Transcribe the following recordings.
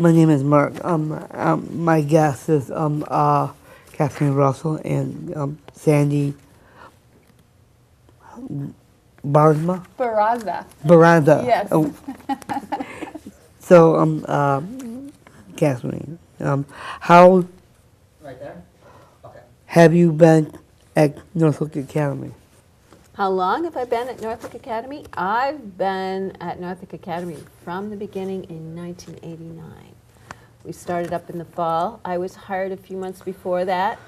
My name is Mark. My guest is Kathleen Russell and Sandy Barzma. Baranda. Yes. Oh. So, Kathleen, how Right there? Okay. have you been at Noorthoek Academy? How long have I been at Noorthoek Academy? I've been at Noorthoek Academy from the beginning in 1989. We started up in the fall. I was hired a few months before that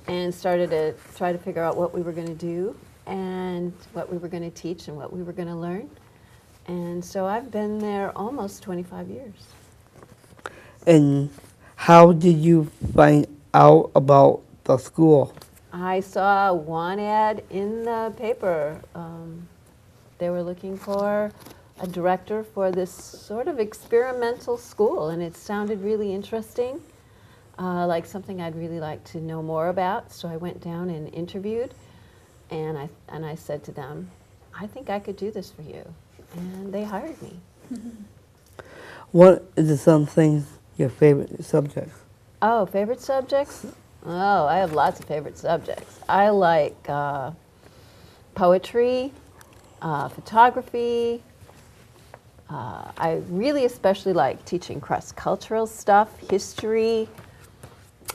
and started to try to figure out what we were going to do and what we were going to teach and what we were going to learn. And so I've been there almost 25 years. And how did you find out about the school? I saw one ad in the paper. They were looking for a director for this sort of experimental school, and it sounded really interesting, like something I'd really like to know more about. So I went down and interviewed, and I said to them, I think I could do this for you. And they hired me. What is something your favorite subjects? Oh, favorite subjects? Oh, I have lots of favorite subjects. I like poetry, photography. I really especially like teaching cross-cultural stuff, history,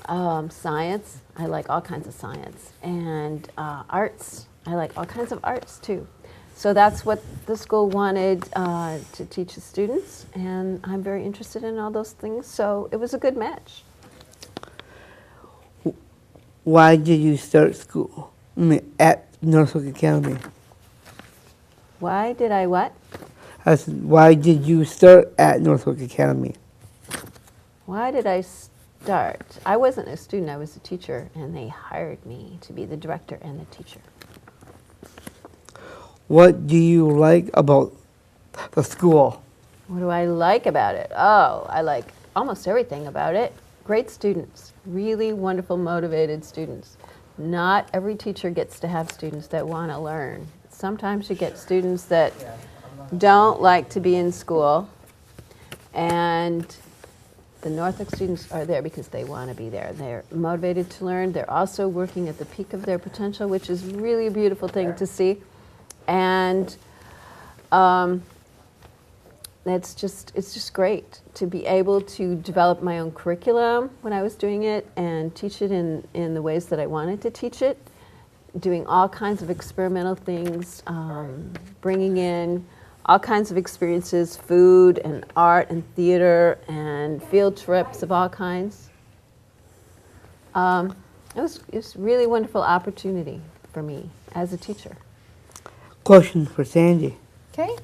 science. I like all kinds of science. And arts. I like all kinds of arts, too. So that's what the school wanted to teach the students, and I'm very interested in all those things, so it was a good match. Why did you start school at Noorthoek Academy? Why did I what? I said, why did you start at Noorthoek Academy? Why did I start? I wasn't a student, I was a teacher, and they hired me to be the director and the teacher. What do you like about the school? What do I like about it? Oh, I like almost everything about it. Great students, really wonderful, motivated students. Not every teacher gets to have students that want to learn. Sometimes you get students that don't like to be in school, and the Noorthoek students are there because they want to be there. They're motivated to learn. They're also working at the peak of their potential, which is really a beautiful thing to see. And it's just great to be able to develop my own curriculum when I was doing it and teach it in the ways that I wanted to teach it, doing all kinds of experimental things, bringing in all kinds of experiences, food and art and theater and field trips of all kinds. It was a really wonderful opportunity for me as a teacher. Question for Sandy. Okay.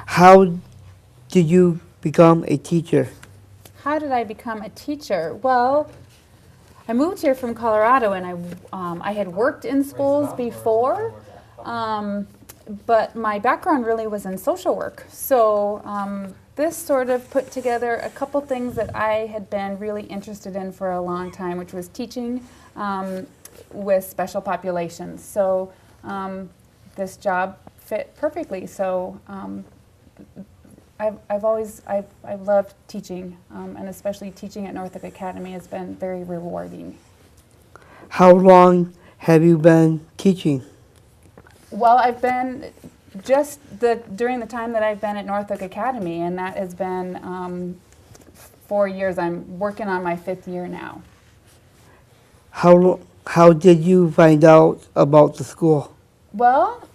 How did you become a teacher? How did I become a teacher? Well, I moved here from Colorado, and I had worked in schools before, but my background really was in social work. So this sort of put together a couple things that I had been really interested in for a long time, which was teaching with special populations. So this job fit perfectly. So I've loved teaching, and especially teaching at Noorthoek Academy has been very rewarding. How long have you been teaching? Well, I've been during the time that I've been at Noorthoek Academy, and that has been 4 years. I'm working on my 5th year now. How did you find out about the school? Well,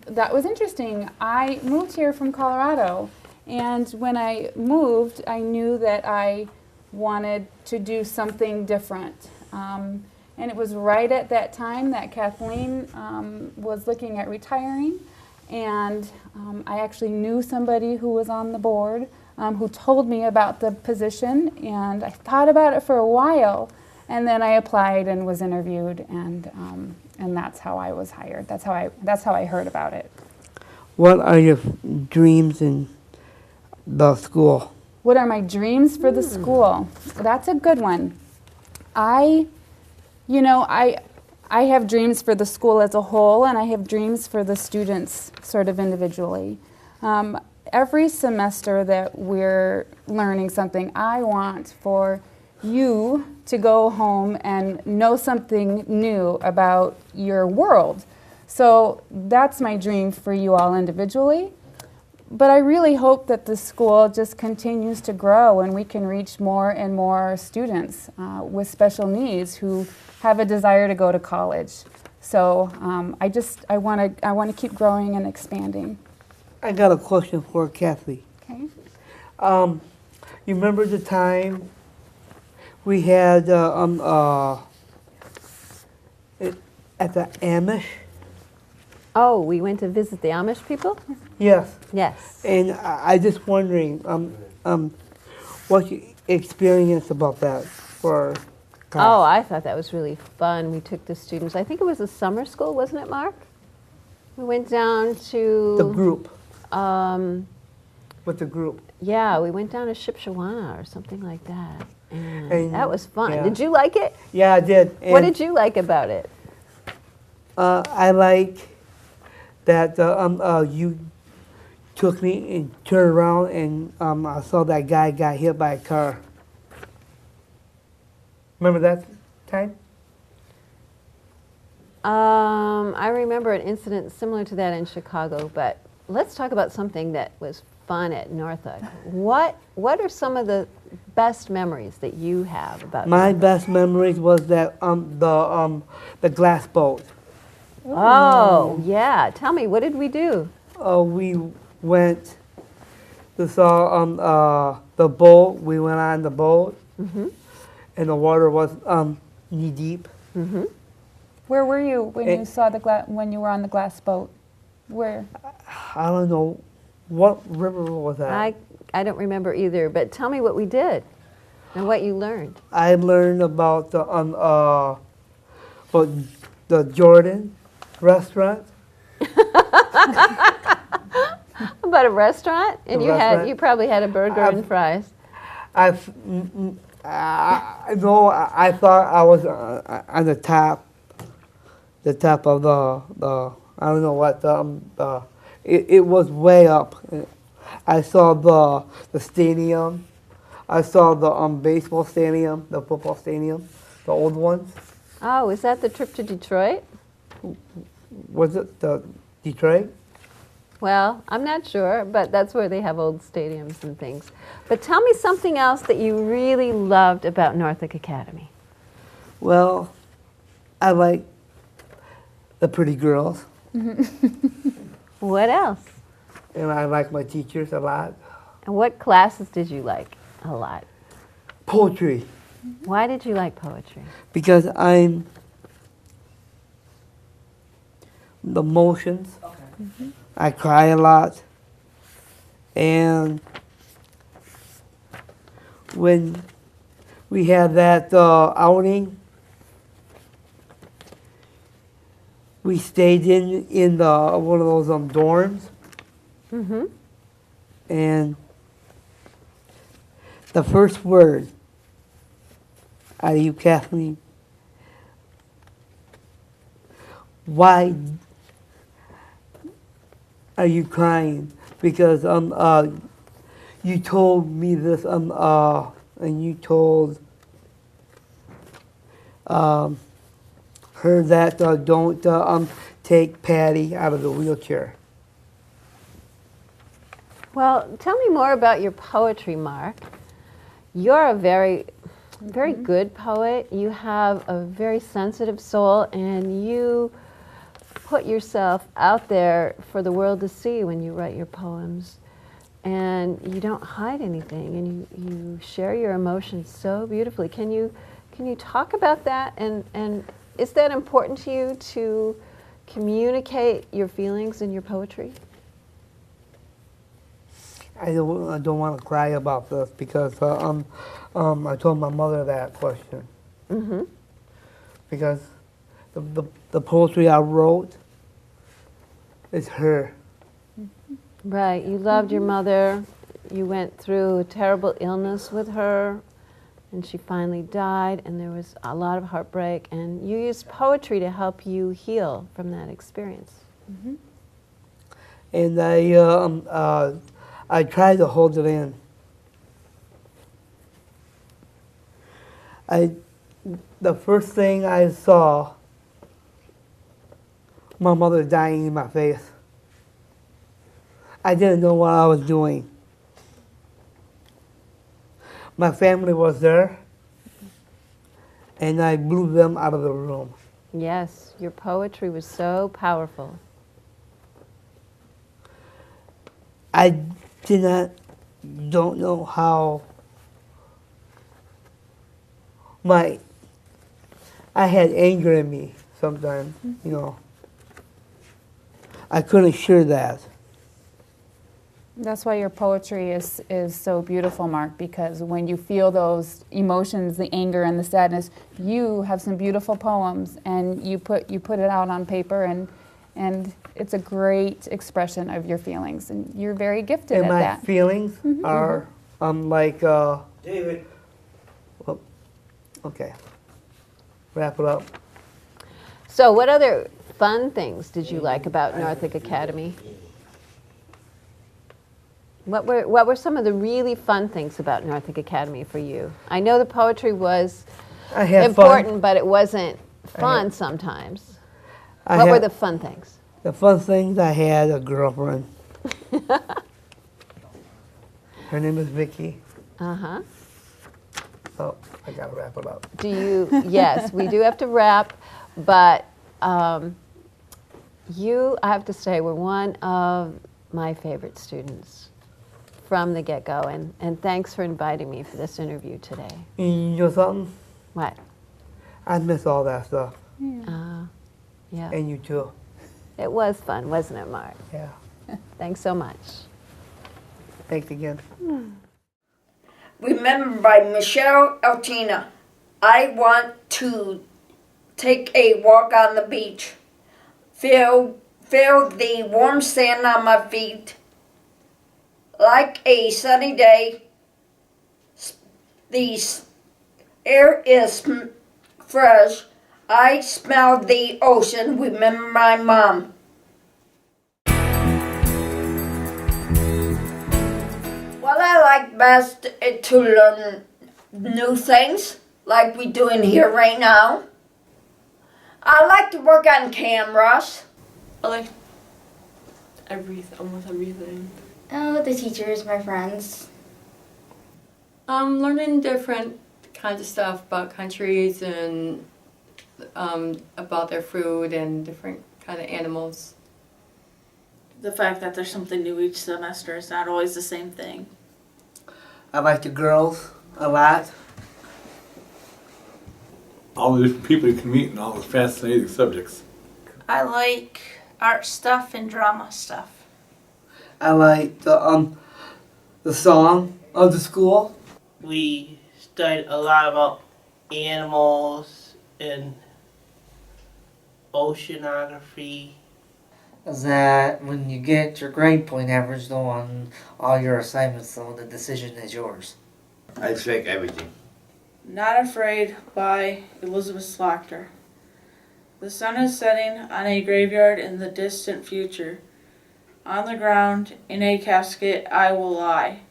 that was interesting. I moved here from Colorado, and when I moved, I knew that I wanted to do something different. And it was right at that time that Kathleen was looking at retiring, and I actually knew somebody who was on the board who told me about the position, and I thought about it for a while, and then I applied and was interviewed, and that's how I was hired. That's how I heard about it. What are your dreams in the school? What are my dreams for the school? That's a good one. I have dreams for the school as a whole, and I have dreams for the students sort of individually. every semester that we're learning something, I want for you to go home and know something new about your world. So that's my dream for you all individually. But I really hope that the school just continues to grow and we can reach more and more students with special needs who have a desire to go to college. So I want to keep growing and expanding. I got a question for Kathy. Okay. You remember the time we had at the Amish? Oh, we went to visit the Amish people? Yes. Yes. And I just wondering, what you experience about that for class? Oh, I thought that was really fun. We took the students, I think it was a summer school, wasn't it, Mark? We went down to... The group, Um, with the group. yeah, we went down to Shipshawana or something like that. And that was fun. yeah. Did you like it? Yeah, I did. What And, did you like about it? I like that you took me and turned around and I saw that guy got hit by a car. Remember that time? I remember an incident similar to that in Chicago, but let's talk about something that was fun at Noorthook. What are some of the best memories that you have about My Noorthook? best memories was that the glass boat. Oh, yeah. Tell me, what did we do? We went to saw the boat. We went on the boat, and the water was knee deep. Where were you when It- you saw when you were on the glass boat? Where? I don't know what river was that. I don't remember either, but tell me what we did and what you learned. I learned about the Jordan restaurant. About a restaurant? And A you restaurant. you probably had a burger and fries. I no, I thought I was on the top of the I don't know what it was way up. I saw the stadium. I saw the baseball stadium, the football stadium, the old ones. Oh, is that the trip to Detroit? Was it the Detroit? Well, I'm not sure, but that's where they have old stadiums and things. But tell me something else that you really loved about Noorthook Academy. Well, I like the pretty girls, What else? and I like my teachers a lot. And what classes did you like a lot? Poetry, Why did you like poetry? because I'm the emotions. Okay. I cry a lot, and when we had that outing, we stayed in the one of those dorms, Mm-hmm. and the first word out of you, Kathleen, why are you crying? Because you told me this and you told her that don't take Patty out of the wheelchair. Well, tell me more about your poetry, Mark. You're a very good poet. You have a very sensitive soul, and you put yourself out there for the world to see when you write your poems. And you don't hide anything, and you share your emotions so beautifully. Can you talk about that? And is that important to you to communicate your feelings in your poetry? I don't want to cry about this because I told my mother that question. Mm-hmm. Because the poetry I wrote is her. Right. You loved your mother. You went through a terrible illness with her, and she finally died, and there was a lot of heartbreak, and you used poetry to help you heal from that experience. And I tried to hold it in. The first thing I saw, my mother dying in my face. I didn't know what I was doing. My family was there, and I blew them out of the room. Yes, your poetry was so powerful. I don't know how I had anger in me sometimes, you know. I couldn't share that. That's why your poetry is so beautiful, Mark, because when you feel those emotions, the anger and the sadness, you have some beautiful poems, and you put it out on paper, and it's a great expression of your feelings, and you're very gifted And at my that. feelings are, like, David. well, okay, wrap it up. So what other fun things did you like about Noorthook Academy? What were some of the really fun things about Noorthook Academy for you? I know the poetry was I had important, fun. but it wasn't fun sometimes. What were the fun things? The fun things? I had a girlfriend. Her name is Vicky. Uh-huh. Oh, I gotta wrap it up. Do you, yes, we do have to wrap, but you, I have to say, were one of my favorite students from the get-go, and thanks for inviting me for this interview today. You know something? What? I miss all that stuff. Yeah. And you too. It was fun, wasn't it, Mark? Yeah. Thanks so much. Thanks again. Remembered by Michelle Altina. I want to take a walk on the beach. Feel the warm sand on my feet. Like a sunny day, the air is fresh. I smell the ocean. Remember my mom. What I like best is to learn new things, like we're doing here right now. I like to work on cameras. I like almost everything. Oh, the teachers, my friends. Learning different kinds of stuff about countries and about their food and different kind of animals. The fact that there's something new each semester is not always the same thing. I like the girls a lot. All the different people you can meet and all the fascinating subjects. I like art stuff and drama stuff. I like the song of the school. We studied a lot about animals and oceanography. That when you get your grade point average though on all your assignments, though the decision is yours. I expect everything. Not Afraid by Elizabeth Slaughter. The sun is setting on a graveyard in the distant future. On the ground, in a casket, I will lie.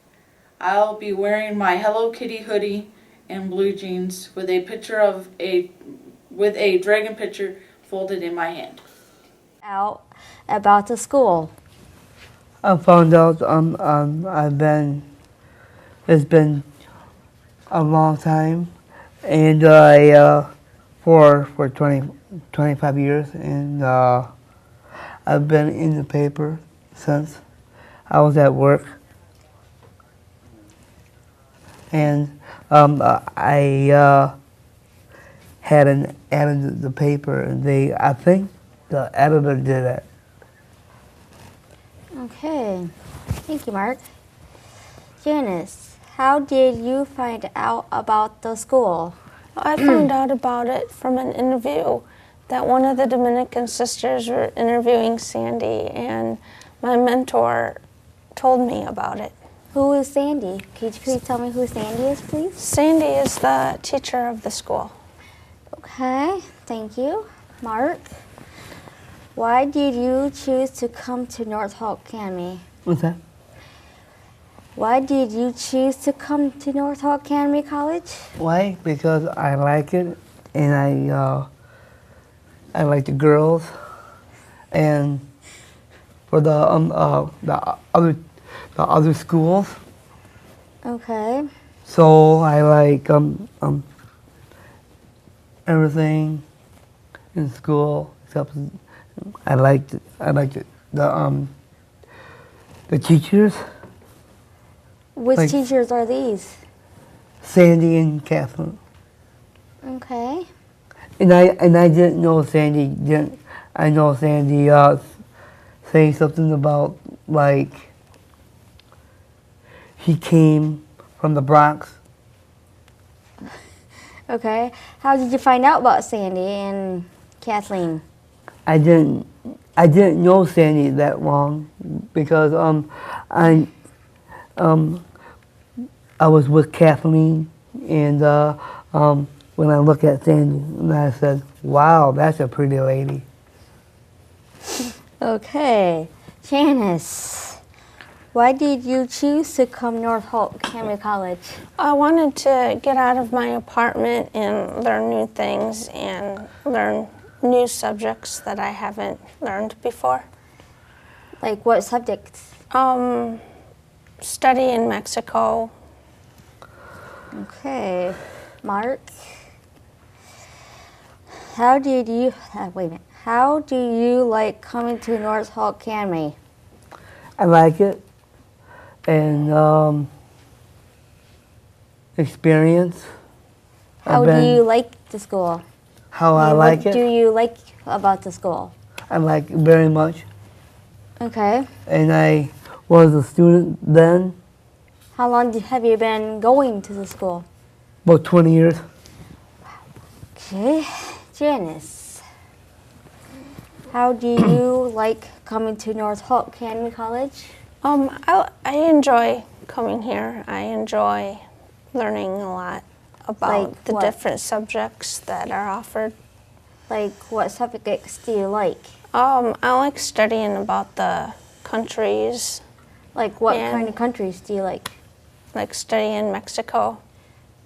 I'll be wearing my Hello Kitty hoodie and blue jeans with a dragon picture folded in my hand. Out about the school. I found out it's been a long time, and for 25 years, and I've been in the paper since I was at work, and I had an ad in the paper, and I think the editor did it. Okay, thank you, Mark. Janice, how did you find out about the school? I found out about it from an interview that one of the Dominican sisters were interviewing Sandy, and my mentor told me about it. Who is Sandy? Could you please tell me who Sandy is, please? Sandy is the teacher of the school. Okay, thank you. Mark, why did you choose to come to Noorthoek Academy? What's that? Why did you choose to come to Noorthoek Academy College? Why? Because I like it, and I like the girls, and for the other schools. Okay. So I like everything in school except I liked the teachers, Which Like- teachers are these? Sandy and Catherine. Okay. And I didn't know Sandy didn't. I know Sandy saying something about like he came from the Bronx. Okay. How did you find out about Sandy and Kathleen? I didn't know Sandy that long because I was with Kathleen, and when I look at Sandy, and I said, "Wow, that's a pretty lady." Okay. Janice, why did you choose to come Noorthoek Academy College? I wanted to get out of my apartment and learn new things and learn new subjects that I haven't learned before. Like what subjects? Study in Mexico. Okay. Mark, how did you, wait a minute. How do you like coming to Noorthoek Academy? I like it, and experience. How I've do been- you like the school? How I And like what it? do you like about the school? I like it very much, Okay. and I was a student then, How long have you been going to the school? about 20 years. Okay. Janice, how do you like coming to Noorthoek Academy College? I enjoy coming here. I enjoy learning a lot about Like the what? different subjects that are offered. Like what subjects do you like? I like studying about the countries, Like what And- kind of countries do you like? studying Mexico.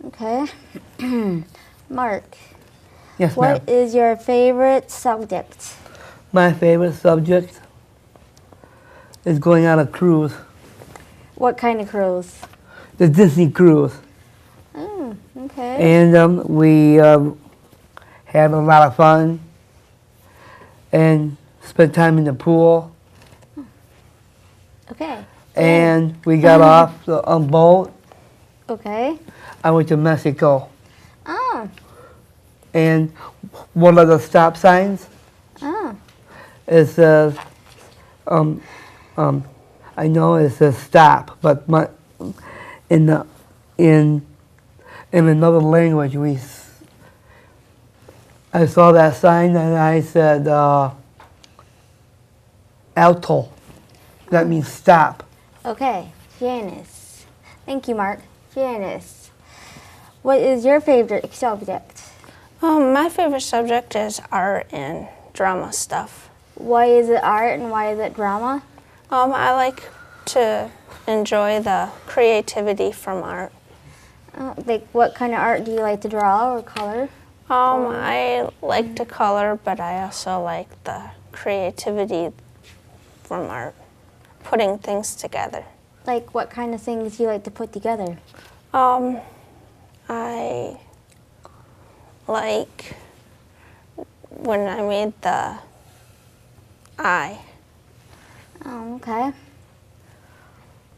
Okay. Mark, Yes, ma'am. what is your favorite subject? My favorite subject is going on a cruise, What kind of cruise? the Disney cruise, Oh, okay. and we had a lot of fun and spent time in the pool. Okay. And we got off the boat. Okay. I went to Mexico, Oh. and one of the stop signs Oh. it says, I know it says stop, but in another language I saw that sign and I said alto. That means stop. Okay. Janice. Thank you, Mark. Janice, what is your favorite subject? My favorite subject is art and drama stuff. Why is it art and why is it drama? I like to enjoy the creativity from art. Like what kind of art do you like to draw or color? I like to color, but I also like the creativity from art, putting things together. Like what kind of things do you like to put together? I like when I made the eye. Oh, okay.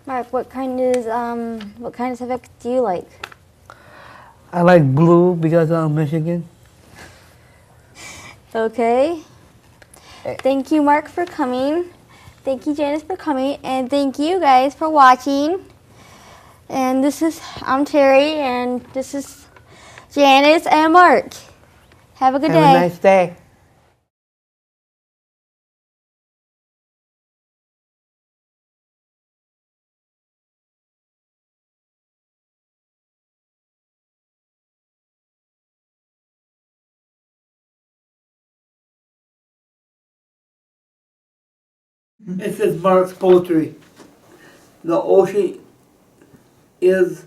Mark, what kind of subject do you like? I like blue because I'm Michigan. Okay. Thank you, Mark, for coming. Thank you, Janice, for coming, and thank you guys for watching. And I'm Terry, and this is Janice and Mark. Have a good day. Have a nice day. It says Mark's Poultry. The ocean is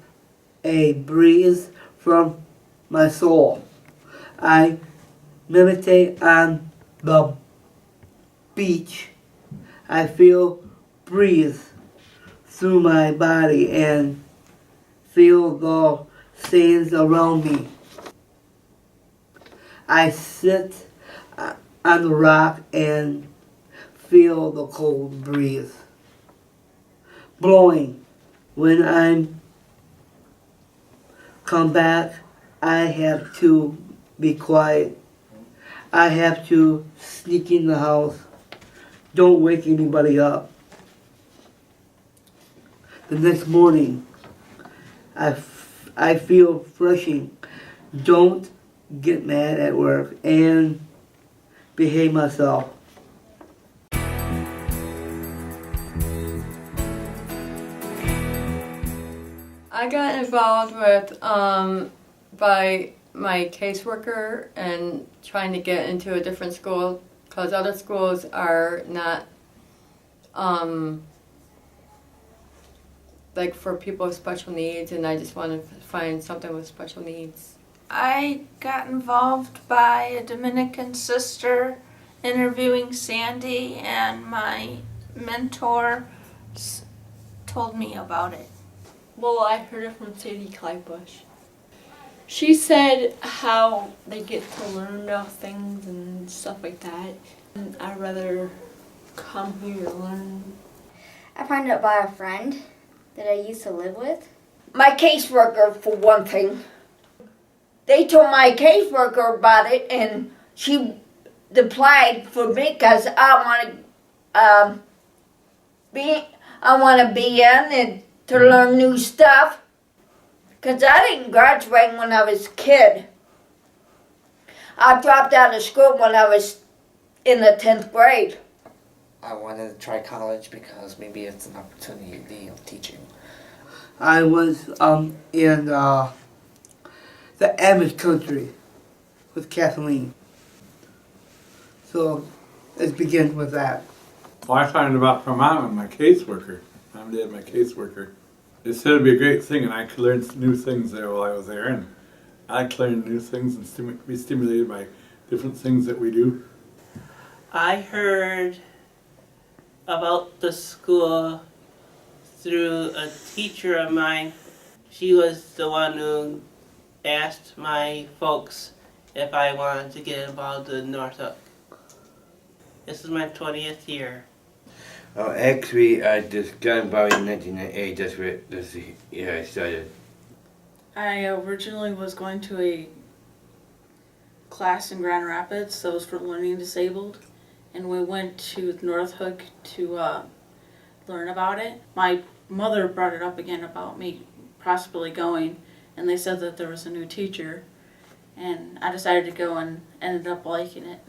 a breeze from my soul. I meditate on the beach. I feel breeze through my body and feel the sands around me. I sit on the rock and feel the cold breeze blowing. When I come back, I have to be quiet. I have to sneak in the house. Don't wake anybody up. The next morning, I feel refreshing. Don't get mad at work and behave myself. I got involved with by my caseworker and trying to get into a different school because other schools are not like for people with special needs, and I just wanted to find something with special needs. I got involved by a Dominican sister interviewing Sandy, and my mentor told me about it. Well, I heard it from Sadie Clybush. She said how they get to learn about things and stuff like that. And I'd rather come here to learn. I found out by a friend that I used to live with. My caseworker, for one thing. They told my caseworker about it, and she applied for me because I want to be in and to learn new stuff. Because I didn't graduate when I was a kid. I dropped out of school when I was in the 10th grade. I wanted to try college because maybe it's an opportunity of teaching. I was in the Amish country with Kathleen. So let's begin with that. Well, I found out from Mom and my caseworker. Mom and Dad, my caseworker. They said it'd be a great thing, and I could learn new things there while I was there. And I like to learn new things and be stimulated by different things that we do. I heard about the school through a teacher of mine. She was the one who asked my folks if I wanted to get involved in Noorthoek. This is my 20th year. Actually, I just got involved in 1998. That's the year I started. I originally was going to a class in Grand Rapids that was for learning disabled, and we went to Noorthoek to learn about it. My mother brought it up again about me possibly going, and they said that there was a new teacher, and I decided to go and ended up liking it.